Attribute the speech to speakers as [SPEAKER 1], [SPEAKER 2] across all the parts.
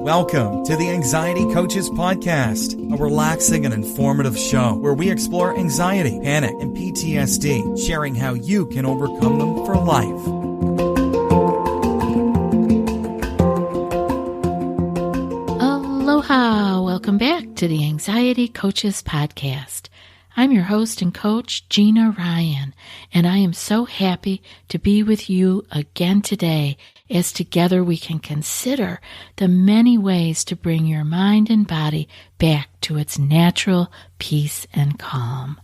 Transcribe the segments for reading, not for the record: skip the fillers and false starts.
[SPEAKER 1] Welcome to the Anxiety Coaches Podcast, a relaxing and informative show where we explore anxiety, panic, and PTSD, sharing how you can overcome them for life.
[SPEAKER 2] Aloha! Welcome back to the Anxiety Coaches Podcast. I'm your host and coach, Gina Ryan, and I am so happy to be with you again today as together we can consider the many ways to bring your mind and body back to its natural peace and calm.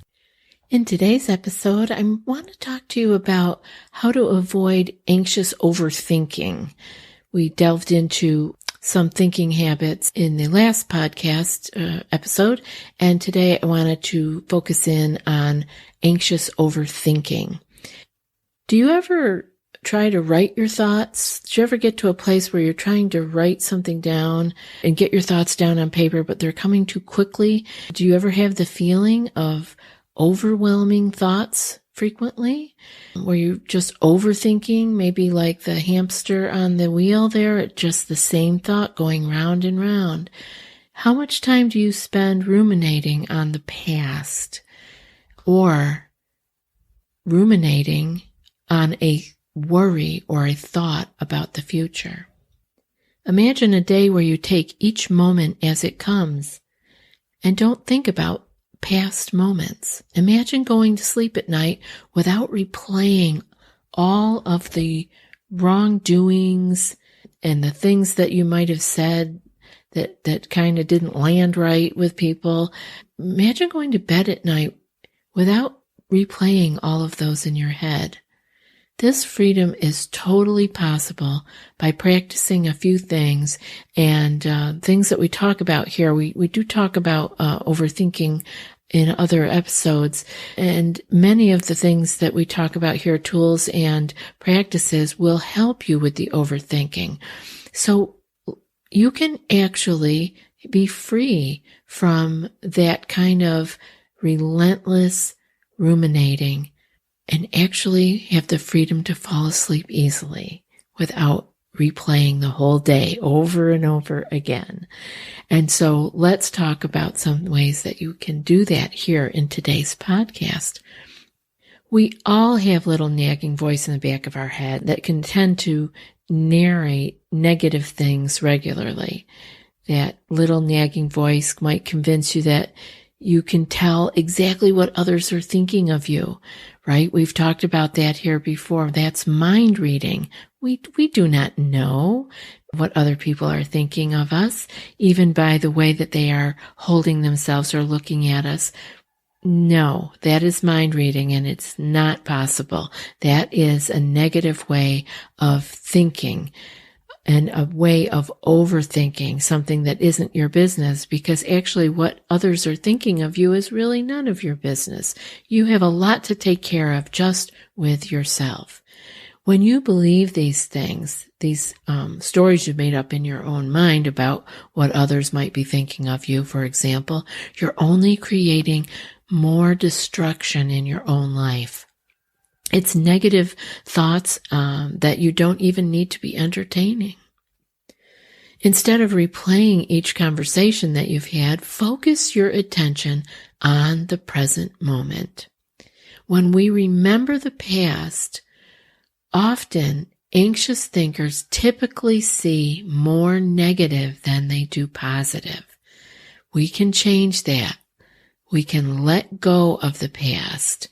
[SPEAKER 2] In today's episode, I want to talk to you about how to avoid anxious overthinking. We delved into some thinking habits in the last podcast episode, and today I wanted to focus in on anxious overthinking. Do you ever try to write your thoughts? Do you ever get to a place where you're trying to write something down and get your thoughts down on paper, but they're coming too quickly? Do you ever have the feeling of overwhelming thoughts frequently, where you're just overthinking, maybe like the hamster on the wheel there, just the same thought going round and round? How much time do you spend ruminating on the past or ruminating on a worry or a thought about the future? Imagine a day where you take each moment as it comes and don't think about past moments. Imagine going to sleep at night without replaying all of the wrongdoings and the things that you might have said that kind of didn't land right with people. Imagine going to bed at night without replaying all of those in your head. This freedom is totally possible by practicing a few things, and things that we talk about here. We do talk about overthinking in other episodes, and many of the things that we talk about here, tools and practices, will help you with the overthinking. So you can actually be free from that kind of relentless ruminating and actually have the freedom to fall asleep easily without replaying the whole day over and over again. And so let's talk about some ways that you can do that here in today's podcast. We all have little nagging voice in the back of our head that can tend to narrate negative things regularly. That little nagging voice might convince you that you can tell exactly what others are thinking of you, right? We've talked about that here before. That's mind reading. We do not know what other people are thinking of us, even by the way that they are holding themselves or looking at us. No, that is mind reading, and it's not possible. That is a negative way of thinking and a way of overthinking something that isn't your business, because actually what others are thinking of you is really none of your business. You have a lot to take care of just with yourself. When you believe these things, these stories you've made up in your own mind about what others might be thinking of you, for example, you're only creating more destruction in your own life. It's negative thoughts that you don't even need to be entertaining. Instead of replaying each conversation that you've had, focus your attention on the present moment. When we remember the past, often anxious thinkers typically see more negative than they do positive. We can change that. We can let go of the past,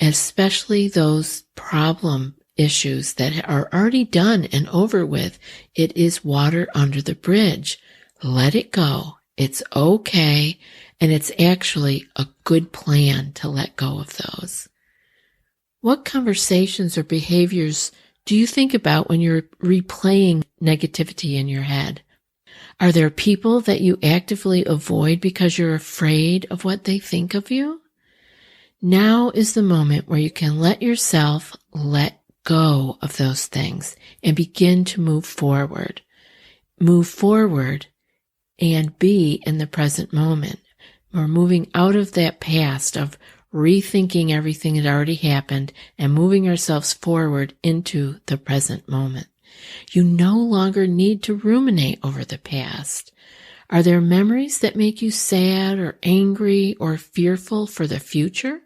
[SPEAKER 2] especially those problem issues that are already done and over with. It is water under the bridge. Let it go. It's okay. And it's actually a good plan to let go of those. What conversations or behaviors do you think about when you're replaying negativity in your head? Are there people that you actively avoid because you're afraid of what they think of you? Now is the moment where you can let yourself let go of those things and begin to move forward. Move forward and be in the present moment. We're moving out of that past of rethinking everything that already happened and moving ourselves forward into the present moment. You no longer need to ruminate over the past. Are there memories that make you sad or angry or fearful for the future?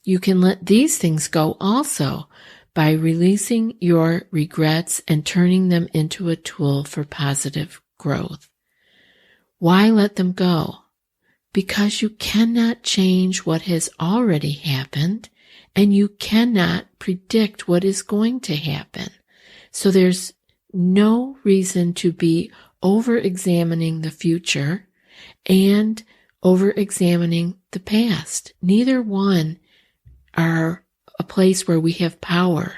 [SPEAKER 2] You can let these things go also by releasing your regrets and turning them into a tool for positive growth. Why let them go? Because you cannot change what has already happened, and you cannot predict what is going to happen. So there's no reason to be over-examining the future and over-examining the past. Neither one are a place where we have power.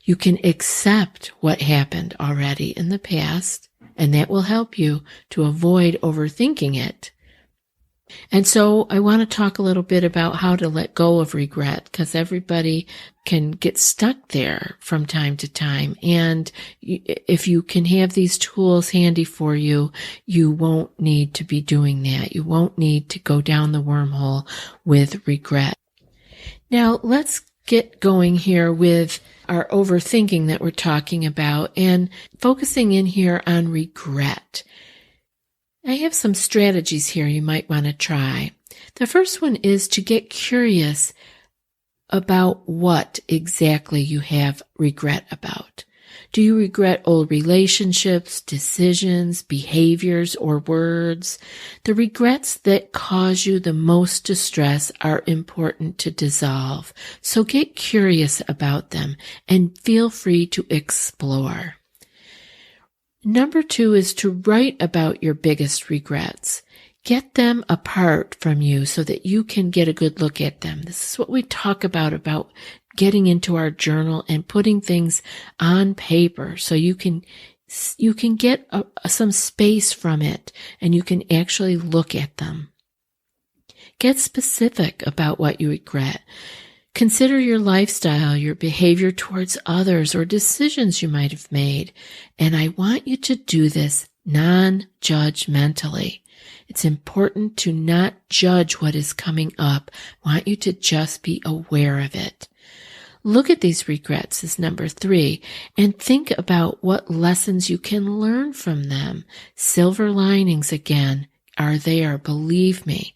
[SPEAKER 2] You can accept what happened already in the past, and that will help you to avoid overthinking it. And so I want to talk a little bit about how to let go of regret, because everybody can get stuck there from time to time. And if you can have these tools handy for you, you won't need to be doing that. You won't need to go down the wormhole with regret. Now, let's get going here with our overthinking that we're talking about and focusing in here on regret. I have some strategies here you might want to try. The first one is to get curious about what exactly you have regret about. Do you regret old relationships, decisions, behaviors, or words? The regrets that cause you the most distress are important to dissolve. So get curious about them and feel free to explore. Number 2 is to write about your biggest regrets. Get them apart from you so that you can get a good look at them. This is what we talk about getting into our journal and putting things on paper so you can get some space from it and you can actually look at them. Get specific about what you regret. Consider your lifestyle, your behavior towards others, or decisions you might have made. And I want you to do this non-judgmentally. It's important to not judge what is coming up. I want you to just be aware of it. Look at these regrets as number 3 and think about what lessons you can learn from them. Silver linings again are there, believe me.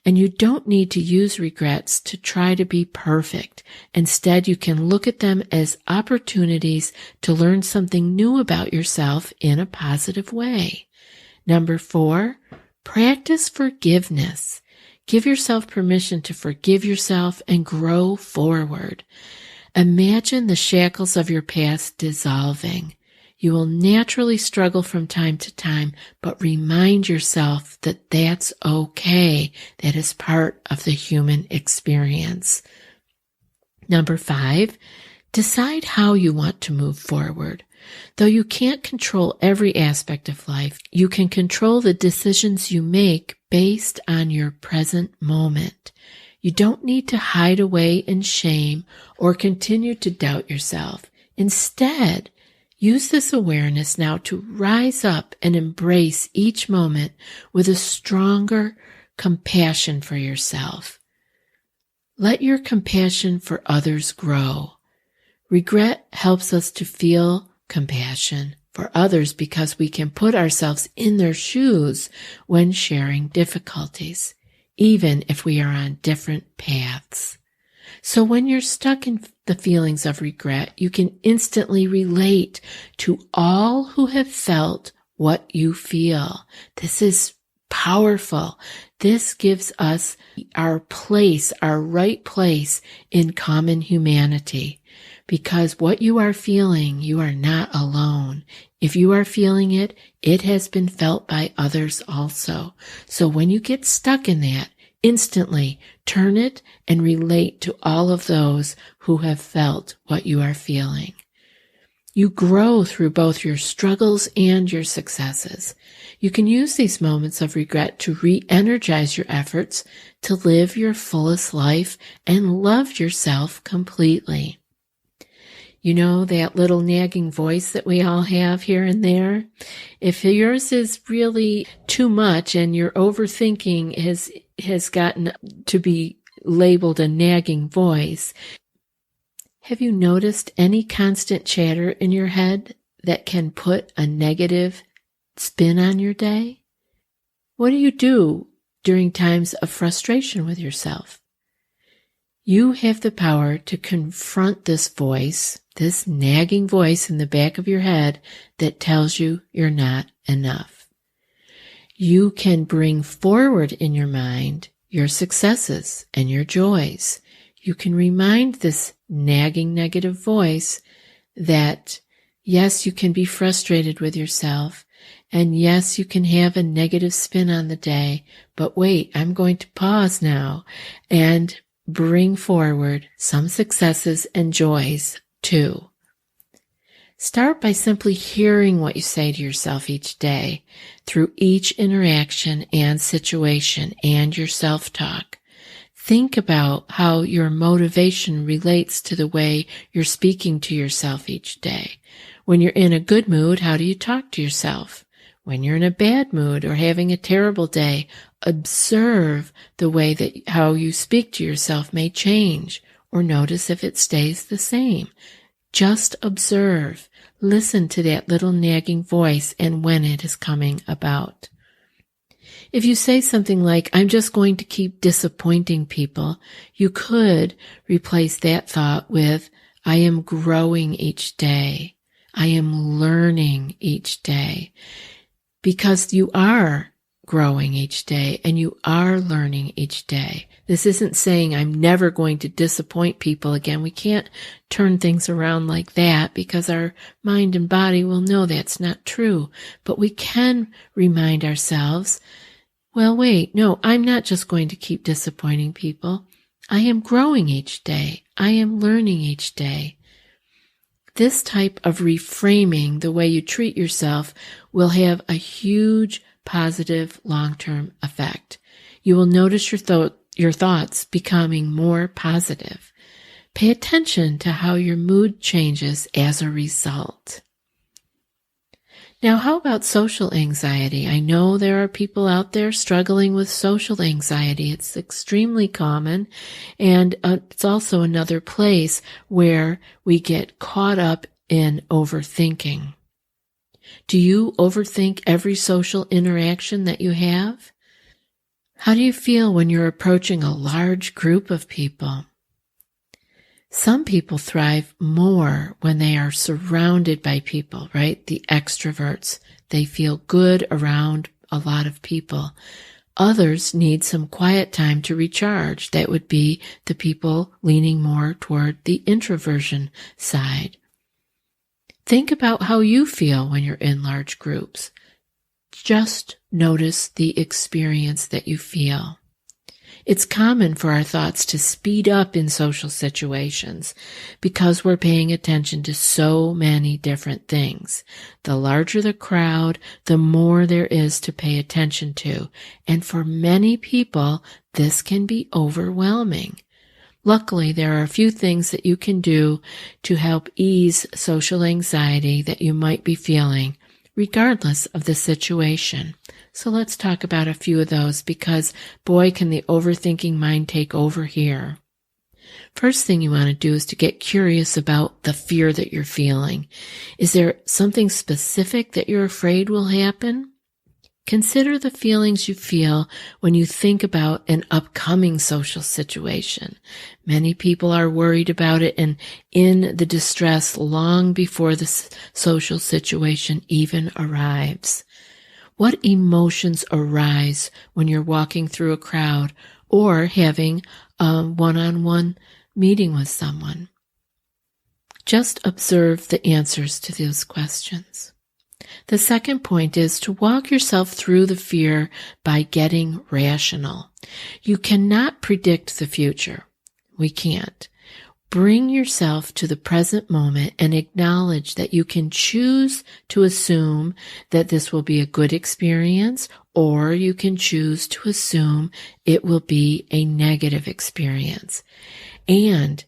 [SPEAKER 2] And you don't need to use regrets to try to be perfect. Instead, you can look at them as opportunities to learn something new about yourself in a positive way. Number 4, practice forgiveness. Give yourself permission to forgive yourself and grow forward. Imagine the shackles of your past dissolving. You will naturally struggle from time to time, but remind yourself that that's okay. That is part of the human experience. Number 5, decide how you want to move forward. Though you can't control every aspect of life, you can control the decisions you make based on your present moment. You don't need to hide away in shame or continue to doubt yourself. Instead, use this awareness now to rise up and embrace each moment with a stronger compassion for yourself. Let your compassion for others grow. Regret helps us to feel compassion for others because we can put ourselves in their shoes when sharing difficulties, even if we are on different paths. So when you're stuck in the feelings of regret, you can instantly relate to all who have felt what you feel. This is powerful. This gives us our place, our right place in common humanity. Because what you are feeling, you are not alone. If you are feeling it, it has been felt by others also. So when you get stuck in that, instantly turn it and relate to all of those who have felt what you are feeling. You grow through both your struggles and your successes. You can use these moments of regret to re-energize your efforts to live your fullest life and love yourself completely. You know, that little nagging voice that we all have here and there? If yours is really too much and your overthinking has gotten to be labeled a nagging voice, have you noticed any constant chatter in your head that can put a negative spin on your day? What do you do during times of frustration with yourself? You have the power to confront this voice, this nagging voice in the back of your head that tells you you're not enough. You can bring forward in your mind your successes and your joys. You can remind this nagging negative voice that, yes, you can be frustrated with yourself, and yes, you can have a negative spin on the day, but wait, I'm going to pause now and bring forward some successes and joys too. Start by simply hearing what you say to yourself each day through each interaction and situation and your self-talk. Think about how your motivation relates to the way you're speaking to yourself each day. When you're in a good mood, how do you talk to yourself? When you're in a bad mood or having a terrible day, observe the way that how you speak to yourself may change, or notice if it stays the same. Just observe. Listen to that little nagging voice and when it is coming about. If you say something like, I'm just going to keep disappointing people, you could replace that thought with, I am growing each day. I am learning each day. Because you are growing each day and you are learning each day. This isn't saying I'm never going to disappoint people again. We can't turn things around like that because our mind and body will know that's not true. But we can remind ourselves, well, wait, no, I'm not just going to keep disappointing people. I am growing each day. I am learning each day. This type of reframing the way you treat yourself will have a huge positive long-term effect. You will notice your thoughts becoming more positive. Pay attention to how your mood changes as a result. Now, how about social anxiety? I know there are people out there struggling with social anxiety. It's extremely common, and it's also another place where we get caught up in overthinking. Do you overthink every social interaction that you have? How do you feel when you're approaching a large group of people? Some people thrive more when they are surrounded by people, right? The extroverts, they feel good around a lot of people. Others need some quiet time to recharge. That would be the people leaning more toward the introversion side. Think about how you feel when you're in large groups. Just notice the experience that you feel. It's common for our thoughts to speed up in social situations because we're paying attention to so many different things. The larger the crowd, the more there is to pay attention to. And for many people, this can be overwhelming. Luckily, there are a few things that you can do to help ease social anxiety that you might be feeling, regardless of the situation. So let's talk about a few of those because, boy, can the overthinking mind take over here. First thing you want to do is to get curious about the fear that you're feeling. Is there something specific that you're afraid will happen? Consider the feelings you feel when you think about an upcoming social situation. Many people are worried about it and in the distress long before the social situation even arrives. What emotions arise when you're walking through a crowd or having a one-on-one meeting with someone? Just observe the answers to those questions. The second point is to walk yourself through the fear by getting rational. You cannot predict the future. We can't. Bring yourself to the present moment and acknowledge that you can choose to assume that this will be a good experience, or you can choose to assume it will be a negative experience. And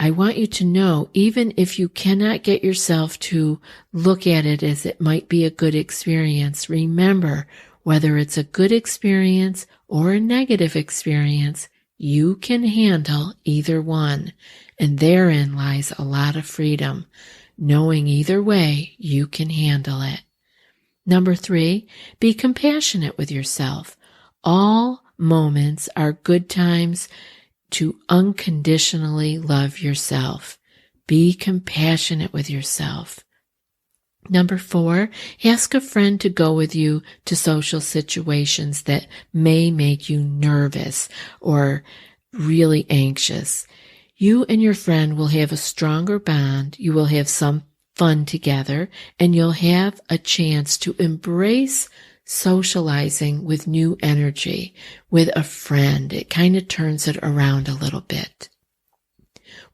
[SPEAKER 2] I want you to know, even if you cannot get yourself to look at it as it might be a good experience, remember, whether it's a good experience or a negative experience, you can handle either one. And therein lies a lot of freedom. knowing either way you can handle it. Number 3, be compassionate with yourself. All moments are good times to unconditionally love yourself. Be compassionate with yourself. Number 4, ask a friend to go with you to social situations that may make you nervous or really anxious. You and your friend will have a stronger bond, you will have some fun together, and you'll have a chance to embrace socializing with new energy with a friend. It kind of turns it around a little bit.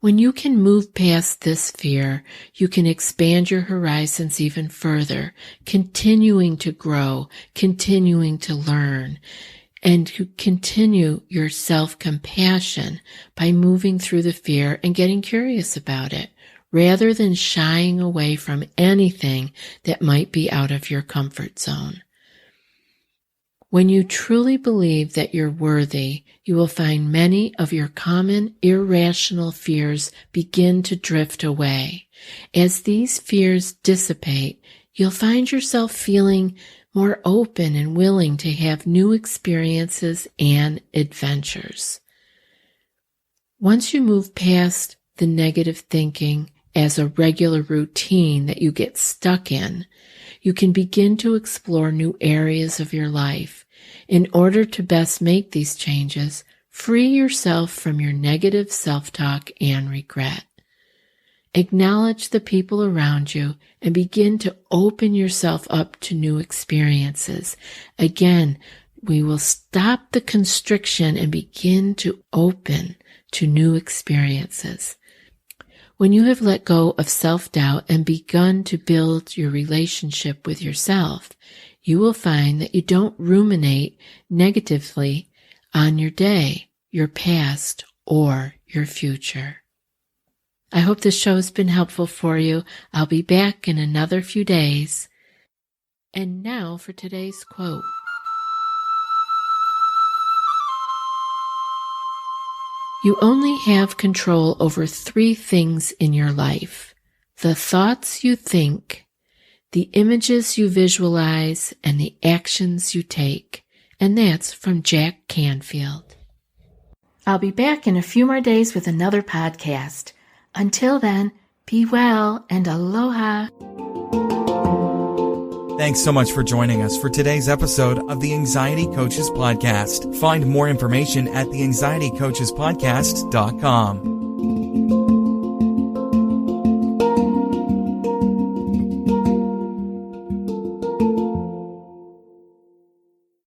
[SPEAKER 2] When you can move past this fear, you can expand your horizons even further, continuing to grow, continuing to learn, and to continue your self-compassion by moving through the fear and getting curious about it, rather than shying away from anything that might be out of your comfort zone. When you truly believe that you're worthy, you will find many of your common irrational fears begin to drift away. As these fears dissipate, you'll find yourself feeling more open and willing to have new experiences and adventures. Once you move past the negative thinking as a regular routine that you get stuck in, you can begin to explore new areas of your life. In order to best make these changes, free yourself from your negative self-talk and regret. Acknowledge the people around you and begin to open yourself up to new experiences. Again, we will stop the constriction and begin to open to new experiences. When you have let go of self-doubt and begun to build your relationship with yourself, you will find that you don't ruminate negatively on your day, your past, or your future. I hope this show has been helpful for you. I'll be back in another few days. And now for today's quote. You only have control over 3 things in your life: the thoughts you think, the images you visualize, and the actions you take. And that's from Jack Canfield. I'll be back in a few more days with another podcast. Until then, be well and aloha.
[SPEAKER 1] Thanks so much for joining us for today's episode of the Anxiety Coaches Podcast. Find more information at theanxietycoachespodcast.com.